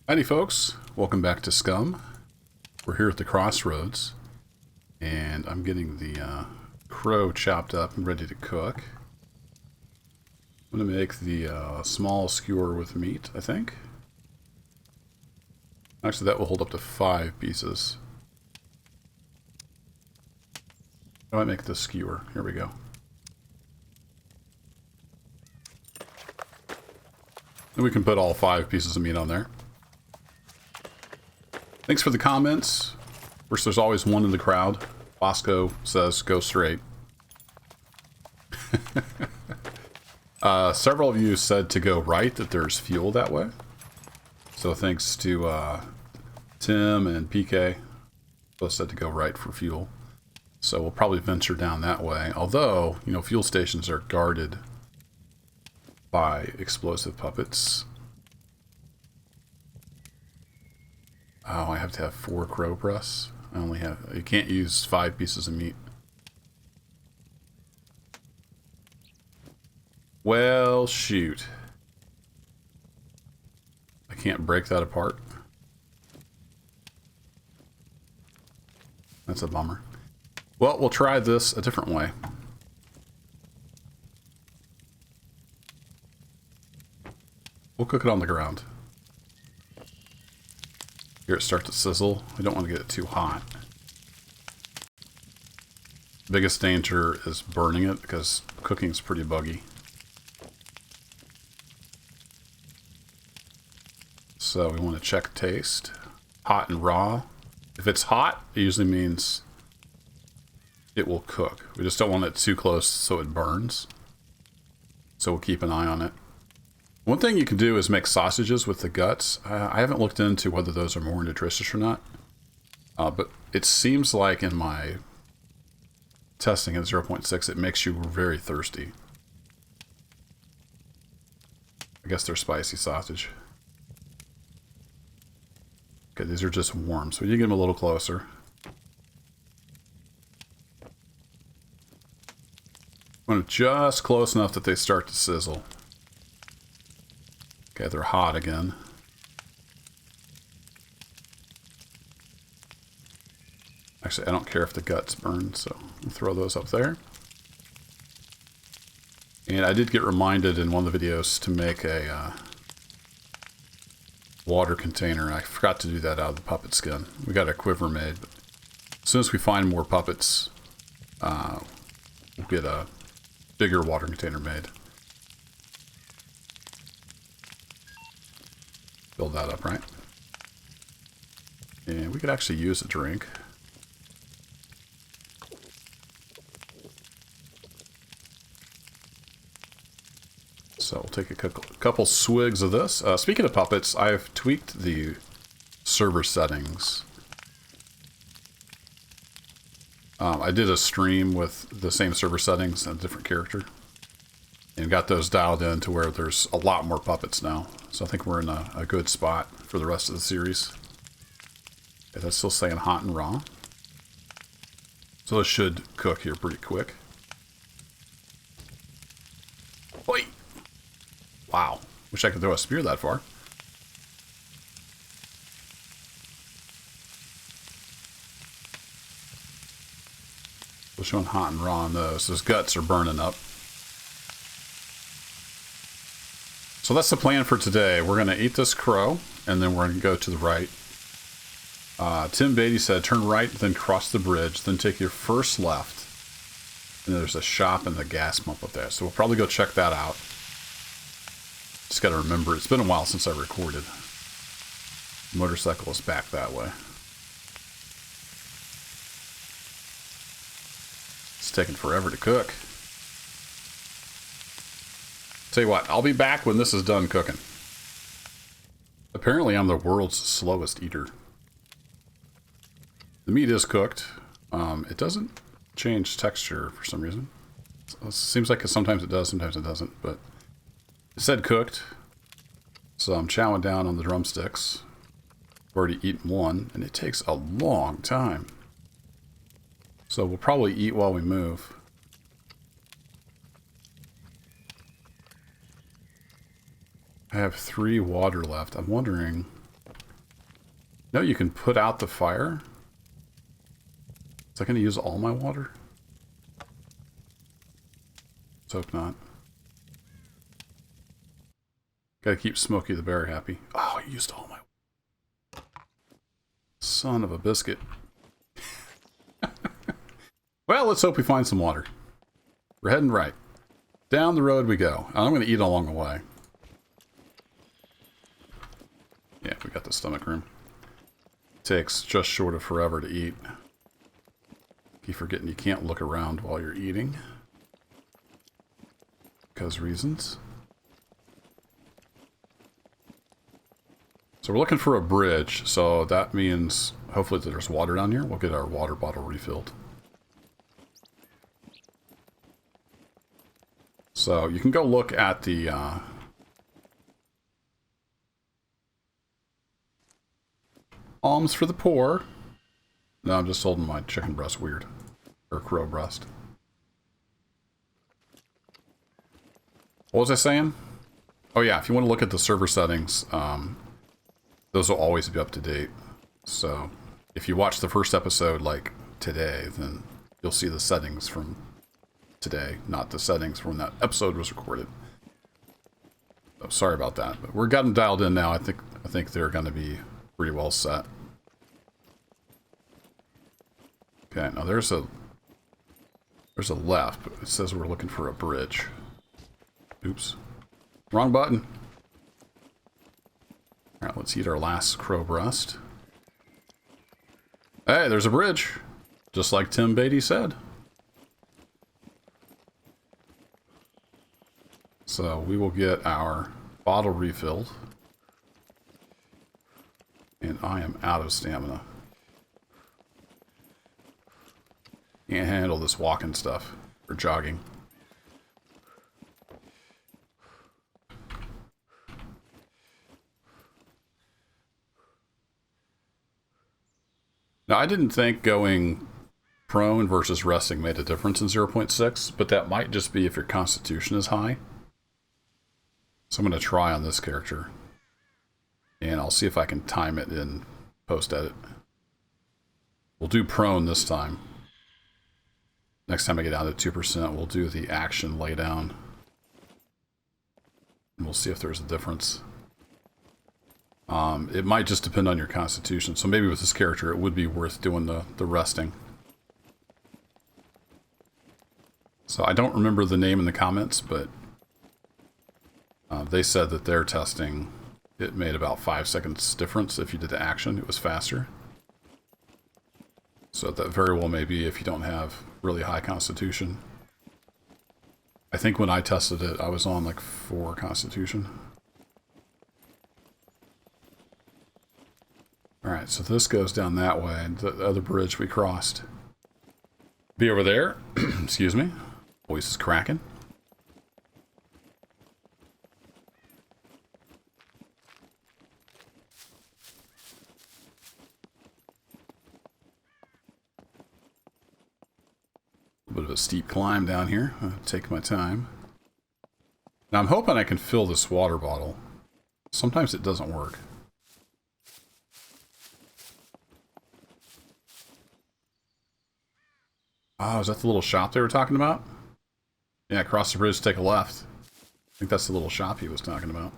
Howdy folks, welcome back to SCUM. We're here at the crossroads, and I'm getting the crow chopped up and ready to cook. I'm going to make the small skewer with meat, I think. Actually, that will hold up to 5 pieces. I might make the skewer. Here we go. And we can put all 5 pieces of meat on there. Thanks for the comments. Of course, there's always one in the crowd. Bosco says, go straight. Several of you said to go right, that there's fuel that way. So thanks to Tim and PK. Both said to go right for fuel. So we'll probably venture down that way. Although, you know, fuel stations are guarded by explosive puppets. Oh, I have to have 4 crow press. I only have... You can't use 5 pieces of meat. Well, shoot. I can't break that apart. That's a bummer. Well, we'll try this a different way. We'll cook it on the ground. Hear it start to sizzle. I don't want to get it too hot. Biggest danger is burning it because cooking is pretty buggy. So we want to check taste. Hot and raw. If it's hot, it usually means it will cook. We just don't want it too close so it burns. So we'll keep an eye on it. One thing you can do is make sausages with the guts. I haven't looked into whether those are more nutritious or not. But it seems like in my testing at 0.6, it makes you very thirsty. I guess they're spicy sausage. Okay, these are just warm, so you get them a little closer. When just close enough that they start to sizzle. Okay, they're hot again. Actually, I don't care if the guts burn, so I'll throw those up there. And I did get reminded in one of the videos to make a water container. I forgot to do that out of the puppet skin. We got a quiver made, but as soon as we find more puppets, we'll get a bigger water container made. Build that up, right? And we could actually use a drink. So we'll take a couple swigs of this. Speaking of puppets, I've tweaked the server settings. I did a stream with the same server settings and a different character. And got those dialed in to where there's a lot more puppets now. So I think we're in a good spot for the rest of the series. Okay, that's still saying hot and raw. So this should cook here pretty quick. Oi! Wow. Wish I could throw a spear that far. We're showing hot and raw on those. Those guts are burning up. So that's the plan for today. We're going to eat this crow, and then we're going to go to the right. Tim Beatty said, turn right, then cross the bridge, then take your first left. And there's a shop and the gas pump up there. So we'll probably go check that out. Just got to remember, it's been a while since I recorded. The motorcycle is back that way. It's taking forever to cook. Tell you what, I'll be back when this is done cooking. Apparently I'm the world's slowest eater. The meat is cooked. It doesn't change texture for some reason. It seems like sometimes it does, sometimes it doesn't, but it said cooked. So I'm chowing down on the drumsticks. I've already eaten one, and it takes a long time. So we'll probably eat while we move. I have 3 water left. I'm wondering No, you can put out the fire. Is that going to use all my water? Let's hope not. Gotta keep Smokey the Bear happy. Oh, I used all my... Son of a biscuit. Well, let's hope we find some water. We're heading right. Down the road we go. I'm going to eat along the way. Yeah, we got the stomach room. Takes just short of forever to eat. Keep forgetting you can't look around while you're eating. Because reasons. So we're looking for a bridge, so that means hopefully that there's water down here. We'll get our water bottle refilled. So you can go look at the alms for the poor. No, I'm just holding my chicken breast weird. Or crow breast. What was I saying? Oh yeah, if you want to look at the server settings, those will always be up to date. So if you watch the first episode like today, then you'll see the settings from today, not the settings from when that episode was recorded. So sorry about that, but we're got them dialed in now. I think they're going to be pretty well set. Okay, now there's a left, but it says we're looking for a bridge. Oops. Wrong button. Alright, let's eat our last crow breast. Hey, there's a bridge. Just like Tim Beatty said. So we will get our bottle refilled. And I am out of stamina. Can't handle this walking stuff. Or jogging. Now, I didn't think going prone versus resting made a difference in 0.6, but that might just be if your constitution is high. So I'm going to try on this character. And I'll see if I can time it in post-edit. We'll do prone this time. Next time I get down to 2%, we'll do the action laydown. And we'll see if there's a difference. It might just depend on your constitution. So maybe with this character, it would be worth doing the resting. So I don't remember the name in the comments, but they said that their testing, it made about 5 seconds difference if you did the action. It was faster. So that very well may be if you don't have really high constitution. I think when I tested it, I was on like 4 constitution. Alright, so this goes down that way, and the other bridge we crossed. Be over there. Excuse me. Voice is cracking. A bit of a steep climb down here. I'll take my time. Now I'm hoping I can fill this water bottle. Sometimes it doesn't work. Oh, is that the little shop they were talking about? Yeah, cross the bridge, take a left. I think that's the little shop he was talking about.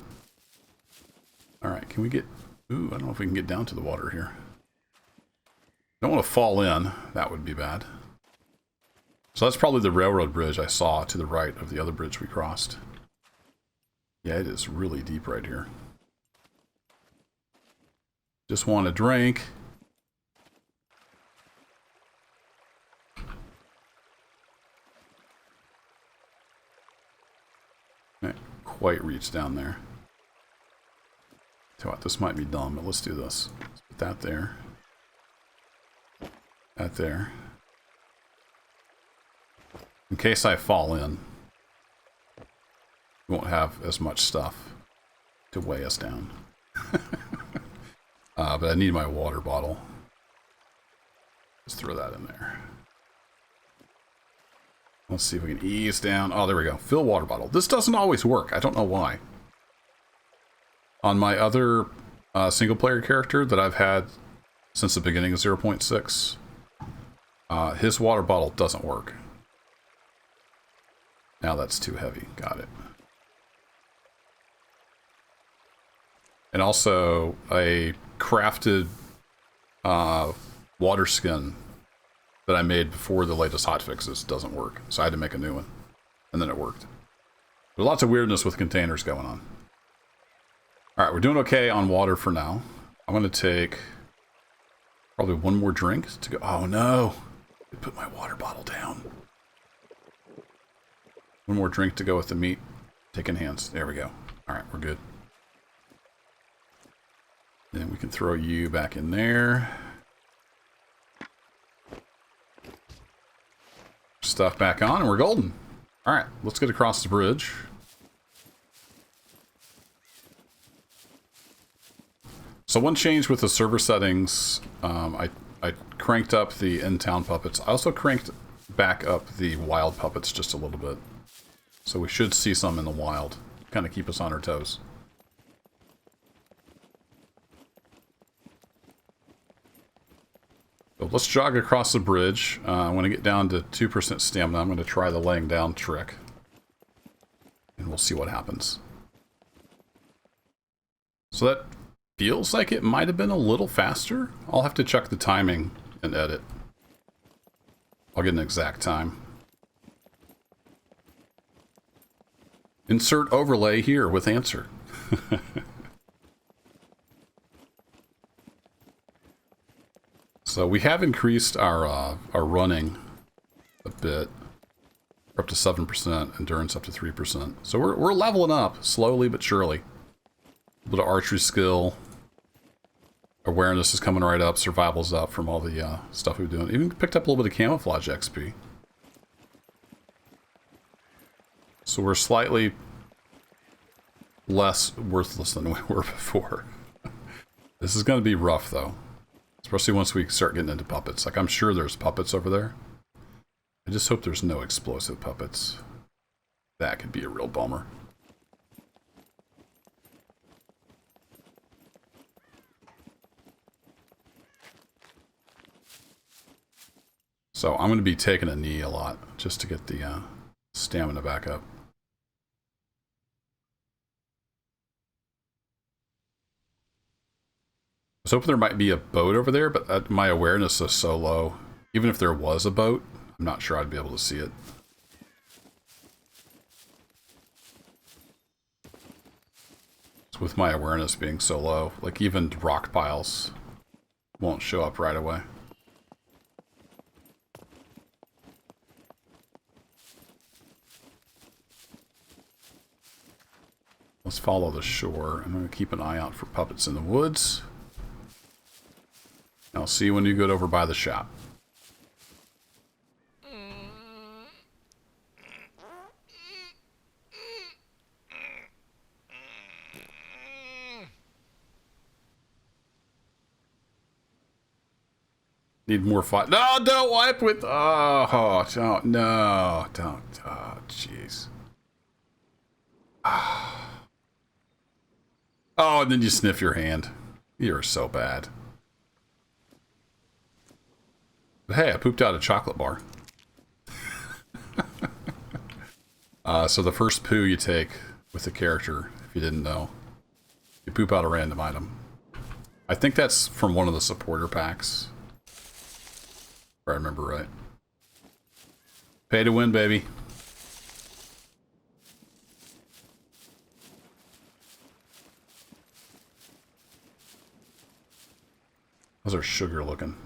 Alright, can we get... Ooh, I don't know if we can get down to the water here. Don't want to fall in. That would be bad. So that's probably the railroad bridge I saw to the right of the other bridge we crossed. Yeah, it is really deep right here. Just want a drink. Can't quite reach down there. Tell you what, this might be dumb, but let's do this. Let's put that there. That there. In case I fall in, we won't have as much stuff to weigh us down. But I need my water bottle. Let's throw that in there. Let's see if we can ease down. Oh, there we go. Fill water bottle. This doesn't always work. I don't know why. On my other single player character that I've had since the beginning of 0.6. His water bottle doesn't work. Now that's too heavy. Got it. And also a crafted water skin that I made before the latest hotfixes doesn't work. So I had to make a new one. And then it worked. There's lots of weirdness with containers going on. Alright, we're doing okay on water for now. I'm going to take probably one more drink to go. Oh no! I put my water bottle down. One more drink to go with the meat. Taking hands. There we go. Alright, we're good. Then we can throw you back in there. Stuff back on and we're golden. Alright, let's get across the bridge. So one change with the server settings, I cranked up the in-town puppets. I also cranked back up the wild puppets just a little bit. So we should see some in the wild. Kind of keep us on our toes. So let's jog across the bridge. When I get down to 2% stamina, I'm going to try the laying down trick. And we'll see what happens. So that feels like it might have been a little faster. I'll have to check the timing and edit. I'll get an exact time. Insert overlay here with answer. So we have increased our running a bit. We're up to 7%, endurance up to 3%. So we're leveling up slowly but surely. A bit of archery skill. Awareness is coming right up. Survival's up from all the stuff we've been doing. Even picked up a little bit of camouflage XP. So we're slightly less worthless than we were before. This is going to be rough though. Especially once we start getting into puppets. Like, I'm sure there's puppets over there. I just hope there's no explosive puppets. That could be a real bummer. So I'm going to be taking a knee a lot just to get the stamina back up. I was hoping there might be a boat over there, but my awareness is so low. Even if there was a boat, I'm not sure I'd be able to see it. So with my awareness being so low, like even rock piles won't show up right away. Let's follow the shore. I'm going to keep an eye out for puppets in the woods. I'll see you when you get over by the shop. Need more fight. No, don't wipe with... Oh, don't. No, don't. Oh, jeez. Oh, and then you sniff your hand. You're so bad. But hey, I pooped out a chocolate bar. So the first poo you take with the character, if you didn't know, you poop out a random item. I think that's from one of the supporter packs. If I remember right. Pay to win, baby. How's our sugar looking?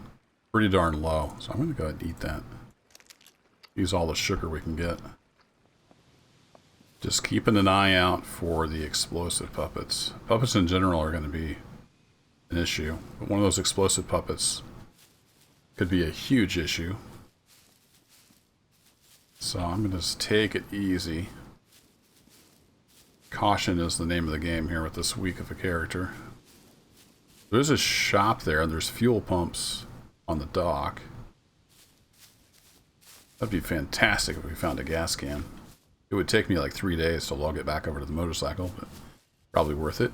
Pretty darn low, so I'm going to go ahead and eat that. Use all the sugar we can get. Just keeping an eye out for the explosive puppets. Puppets in general are going to be an issue, but one of those explosive puppets could be a huge issue. So I'm going to just take it easy. Caution is the name of the game here with this weak of a character. There's a shop there, and there's fuel pumps on the dock. That'd be fantastic if we found a gas can. It would take me like 3 days to log it back over to the motorcycle, but probably worth it.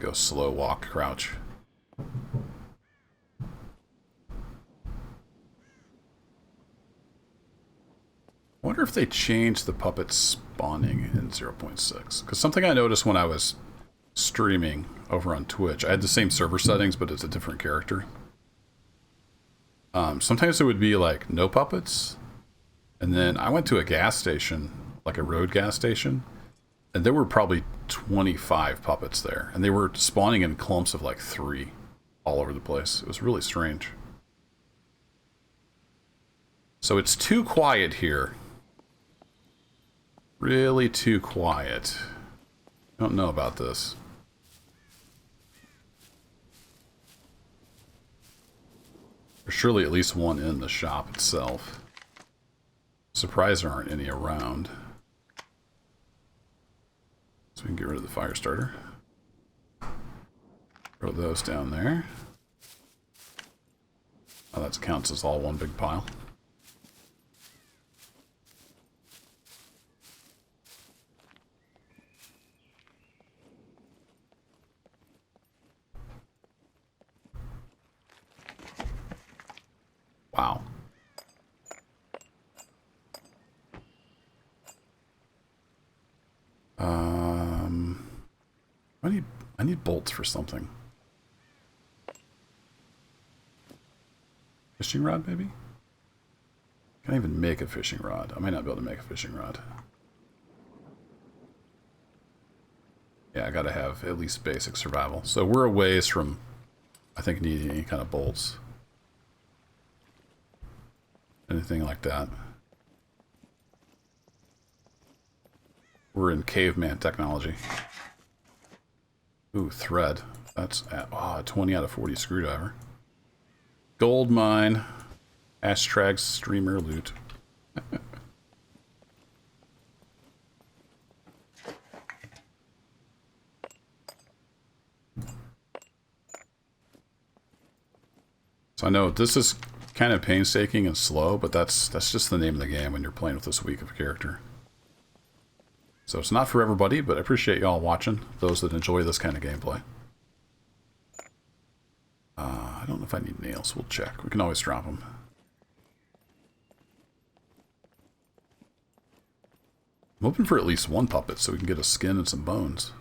go slow walk, crouch. I wonder if they changed the puppet spawning in 0.6. Because something I noticed when I was streaming over on Twitch, I had the same server settings, but it's a different character. Sometimes it would be like no puppets. And then I went to a gas station, like a road gas station, and there were probably 25 puppets there. And they were spawning in clumps of like 3 all over the place. It was really strange. So it's too quiet here. Really too quiet. Don't know about this. There's surely at least one in the shop itself. Surprised there aren't any around. So we can get rid of the fire starter. Throw those down there. Oh, that counts as all one big pile. Wow. I need bolts for something. Fishing rod, maybe? Can't even make a fishing rod. I might not be able to make a fishing rod. Yeah, I gotta have at least basic survival. So we're a ways from, I think, needing any kind of bolts. Anything like that. We're in caveman technology. Ooh, thread. That's at, oh, 20 out of 40 screwdriver. Gold mine. Ashtrag streamer loot. So I know this is kind of painstaking and slow, but that's just the name of the game when you're playing with this weak of a character. So it's not for everybody, but I appreciate y'all watching, those that enjoy this kind of gameplay. I don't know if I need nails. We'll check. We can always drop them. I'm hoping for at least one puppet so we can get a skin and some bones.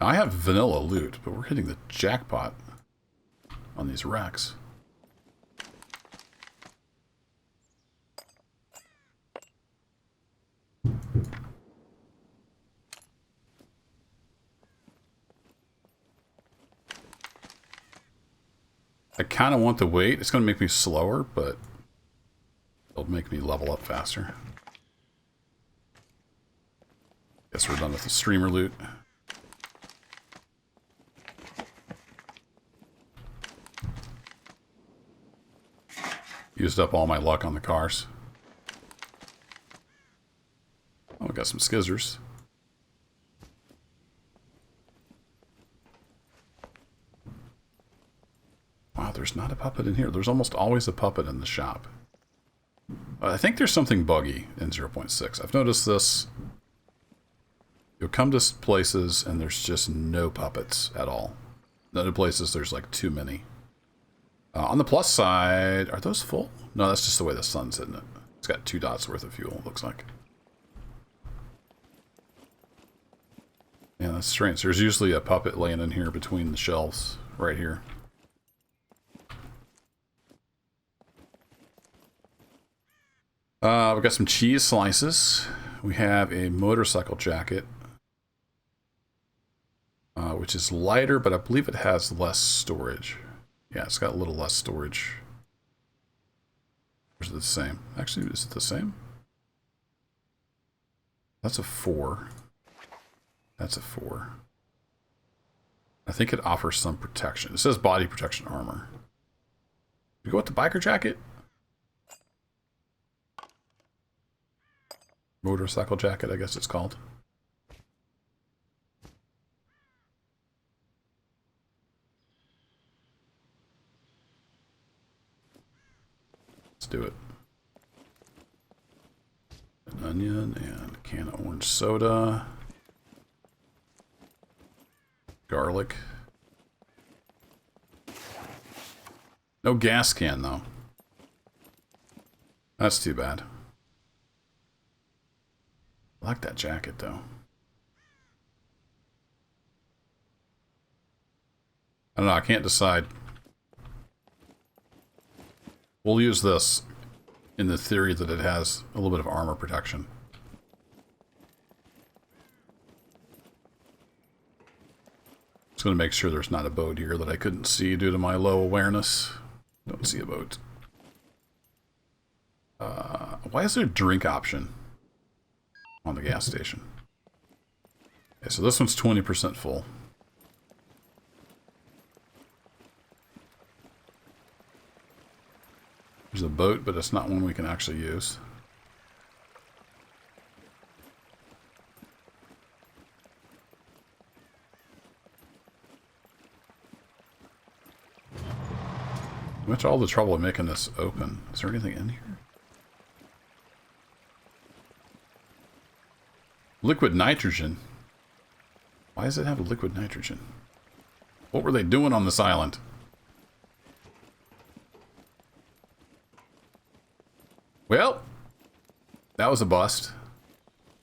Now, I have vanilla loot, but we're hitting the jackpot on these racks. I kind of want to wait. It's going to make me slower, but it'll make me level up faster. Guess we're done with the streamer loot. Used up all my luck on the cars. Oh, we got some skizzers. Wow, there's not a puppet in here. There's almost always a puppet in the shop. I think there's something buggy in 0.6. I've noticed this. You'll come to places and there's just no puppets at all. In other places there's like too many. On the plus side, are those full? No, that's just the way the sun's hitting it. It's got 2 dots worth of fuel, it looks like. Yeah, that's strange. There's usually a puppet laying in here between the shelves, right here. We've got some cheese slices. We have a motorcycle jacket, which is lighter, but I believe it has less storage. Yeah, it's got a little less storage. Or is it the same? Actually, is it the same? That's a 4. That's a 4. I think it offers some protection. It says body protection armor. You go with the biker jacket? Motorcycle jacket, I guess it's called. Let's do it. An onion and a can of orange soda. Garlic. No gas can, though. That's too bad. I like that jacket, though. I don't know, I can't decide. We'll use this in the theory that it has a little bit of armor protection. Just going to make sure there's not a boat here that I couldn't see due to my low awareness. Don't see a boat. Why is there a drink option on the gas station? Okay, so this one's 20% full. There's a boat, but it's not one we can actually use. Much all the trouble of making this open. Is there anything in here? Liquid nitrogen. Why does it have liquid nitrogen? What were they doing on this island? Well, that was a bust.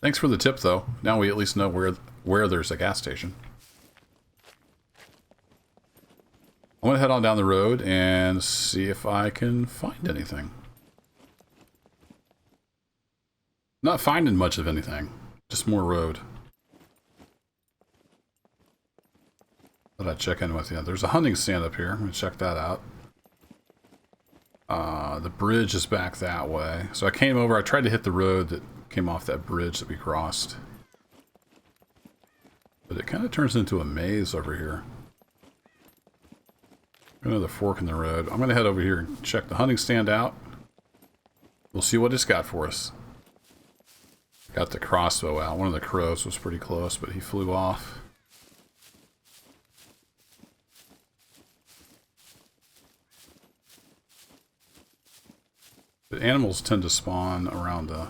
Thanks for the tip, though. Now we at least know where there's a gas station. I'm gonna head on down the road and see if I can find anything. Not finding much of anything. Just more road. Thought I'd check in with you. There's a hunting stand up here. I'm gonna check that out. The bridge is back that way. So I came over, I tried to hit the road that came off that bridge that we crossed. But it kind of turns into a maze over here. Another fork in the road. I'm going to head over here and check the hunting stand out. We'll see what it's got for us. Got the crossbow out. One of the crows was pretty close, but he flew off. The animals tend to spawn around the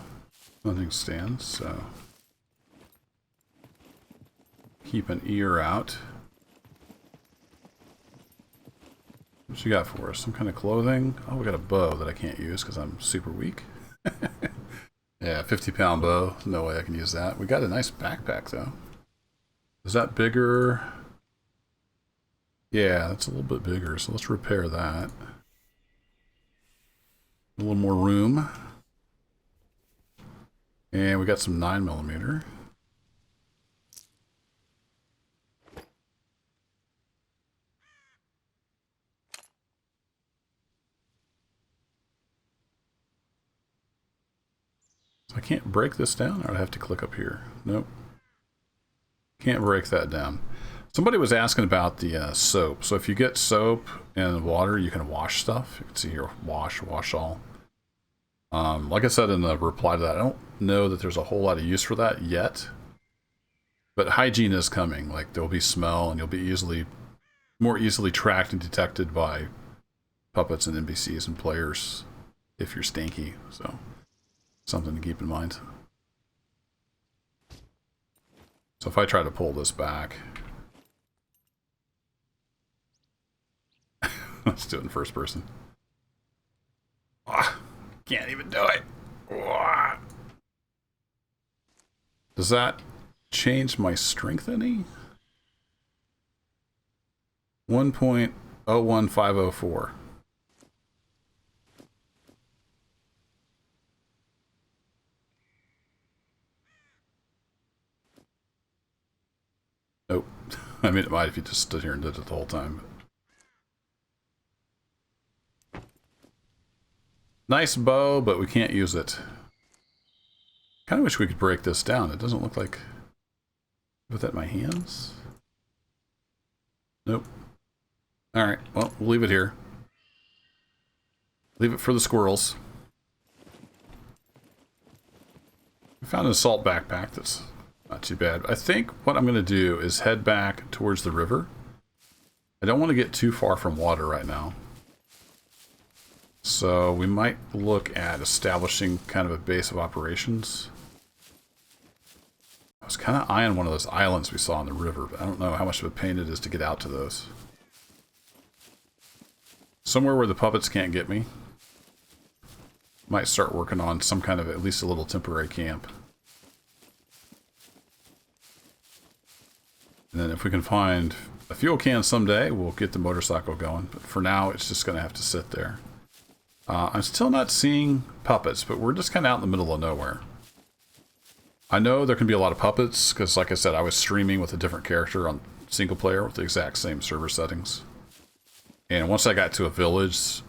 hunting stands, so keep an ear out. What you got for us? Some kind of clothing? Oh, we got a bow that I can't use because I'm super weak. Yeah, 50-pound bow. No way I can use that. We got a nice backpack, though. Is that bigger? Yeah, that's a little bit bigger, so let's repair that. A little more room. And we got some 9mm. So I can't break this down, or I have to click up here. Nope. Can't break that down. Somebody was asking about the soap. So if you get soap and water, you can wash stuff. You can see here, wash all. Like I said in the reply to that, I don't know that there's a whole lot of use for that yet. But hygiene is coming. Like, there'll be smell, and you'll be more easily tracked and detected by puppets and NPCs and players if you're stinky. So, something to keep in mind. So if I try to pull this back... Let's do it in first person. Can't even do it. Does that change my strength any? 1.01504. Nope. I mean, it might if you just stood here and did it the whole time. Nice bow, but we can't use it. Kind of wish we could break this down. It doesn't look like... Put that in my hands? Nope. Alright, well, we'll leave it here. Leave it for the squirrels. I found an assault backpack that's not too bad. I think what I'm going to do is head back towards the river. I don't want to get too far from water right now. So we might look at establishing kind of a base of operations. I was kind of eyeing one of those islands we saw in the river, but I don't know how much of a pain it is to get out to those. Somewhere where the puppets can't get me. Might start working on some kind of at least a little temporary camp. And then if we can find a fuel can someday, we'll get the motorcycle going. But for now, it's just going to have to sit there. I'm still not seeing puppets, but we're just kind of out in the middle of nowhere. I know there can be a lot of puppets, because like I said, I was streaming with a different character on single player with the exact same server settings. And once I got to a village,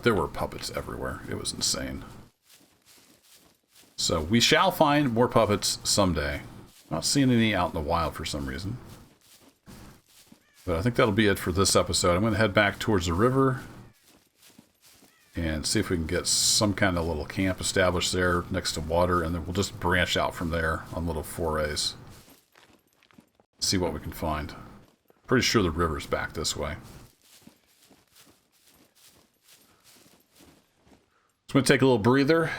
there were puppets everywhere. It was insane. So we shall find more puppets someday. Not seeing any out in the wild for some reason. But I think that'll be it for this episode. I'm going to head back towards the river and see if we can get some kind of little camp established there next to water, and then we'll just branch out from there on little forays. See what we can find. Pretty sure the river's back this way. So I'm going to take a little breather,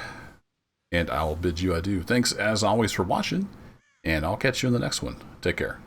and I'll bid you adieu. Thanks as always for watching, and I'll catch you in the next one. Take care.